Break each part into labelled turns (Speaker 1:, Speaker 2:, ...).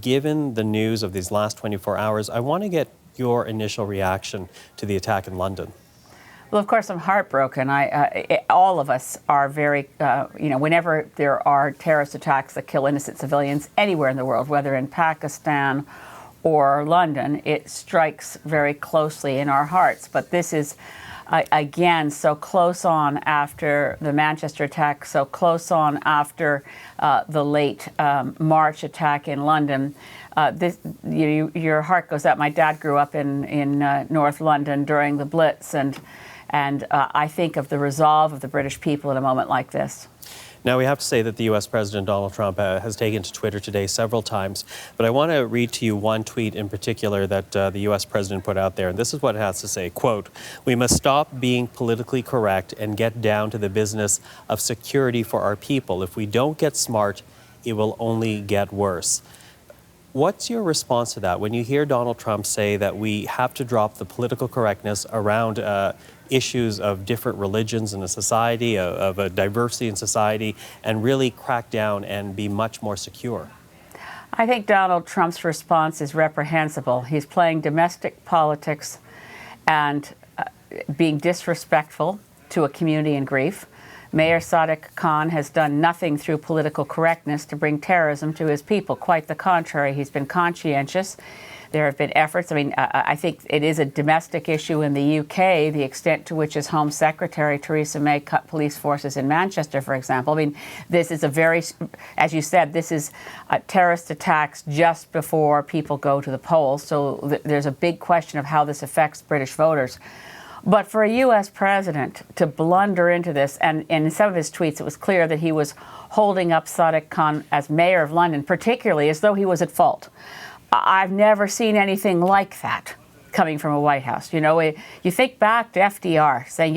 Speaker 1: given the news of these last 24 hours, I want to get your initial reaction to the attack in London.
Speaker 2: Well, of course, I'm heartbroken. All of us are very, whenever there are terrorist attacks that kill innocent civilians anywhere in the world, whether in Pakistan or London, it strikes very closely in our hearts. But this is, again, so close on after the Manchester attack, so close on after the late March attack in London. Your heart goes out. My dad grew up in North London during the Blitz, and I think of the resolve of the British people in a moment like this.
Speaker 1: Now, we have to say that the U.S. President Donald Trump has taken to Twitter today several times, but I want to read to you one tweet in particular that the U.S. President put out there, and this is what it has to say, quote, "We must stop being politically correct and get down to the business of security for our people. If we don't get smart, it will only get worse." What's your response to that when you hear Donald Trump say that we have to drop the political correctness around issues of different religions in a society, of a diversity in society, and really crack down and be much more secure?
Speaker 2: I think Donald Trump's response is reprehensible. He's playing domestic politics and being disrespectful to a community in grief. Mayor Sadiq Khan has done nothing through political correctness to bring terrorism to his people. Quite the contrary, he's been conscientious. There have been efforts. I think it is a domestic issue in the UK, the extent to which his Home Secretary, Theresa May, cut police forces in Manchester, for example. This is a very, as you said, this is terrorist attacks just before people go to the polls. So there's a big question of how this affects British voters. But for a U.S. president to blunder into this, and in some of his tweets, it was clear that he was holding up Sadiq Khan as mayor of London, particularly as though he was at fault. I've never seen anything like that coming from a White House. You think back to FDR saying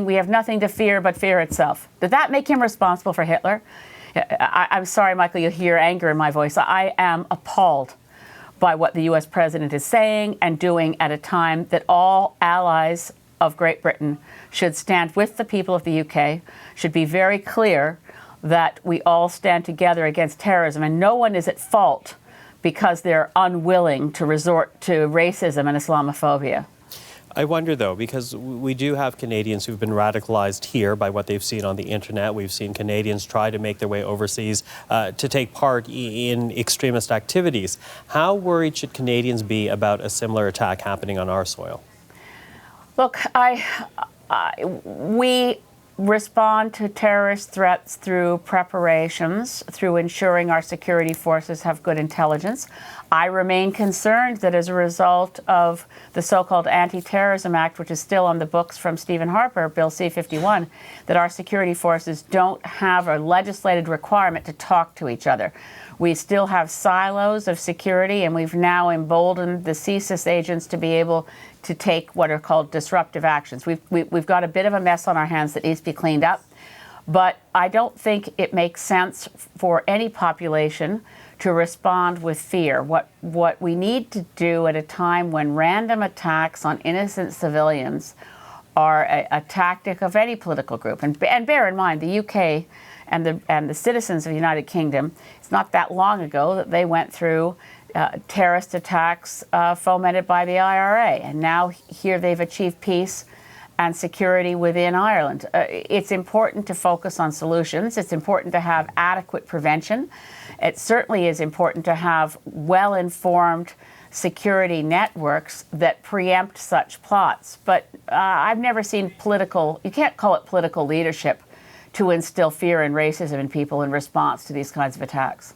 Speaker 2: we have nothing to fear but fear itself. Did that make him responsible for Hitler? I'm sorry, Michael, you'll hear anger in my voice. I am appalled by what the U.S. president is saying and doing at a time that all allies of Great Britain should stand with the people of the UK, should be very clear that we all stand together against terrorism, and no one is at fault because they're unwilling to resort to racism and Islamophobia.
Speaker 1: I wonder, though, because we do have Canadians who've been radicalized here by what they've seen on the internet. We've seen Canadians try to make their way overseas to take part in extremist activities. How worried should Canadians be about a similar attack happening on our soil?
Speaker 2: Look, we respond to terrorist threats through preparations, through ensuring our security forces have good intelligence. I remain concerned that as a result of the so-called Anti-Terrorism Act, which is still on the books from Stephen Harper, Bill C-51, that our security forces don't have a legislated requirement to talk to each other. We still have silos of security, and we've now emboldened the CSIS agents to be able to take what are called disruptive actions. We've got a bit of a mess on our hands that needs to be cleaned up, but I don't think it makes sense for any population to respond with fear. What we need to do at a time when random attacks on innocent civilians are a tactic of any political group, and bear in mind the UK and the citizens of the United Kingdom, it's not that long ago that they went through terrorist attacks fomented by the IRA, and now here they've achieved peace and security within Ireland. It's important to focus on solutions. It's important to have adequate prevention. It certainly is important to have well-informed security networks that preempt such plots. But I've never seen you can't call it political leadership to instill fear and racism in people in response to these kinds of attacks.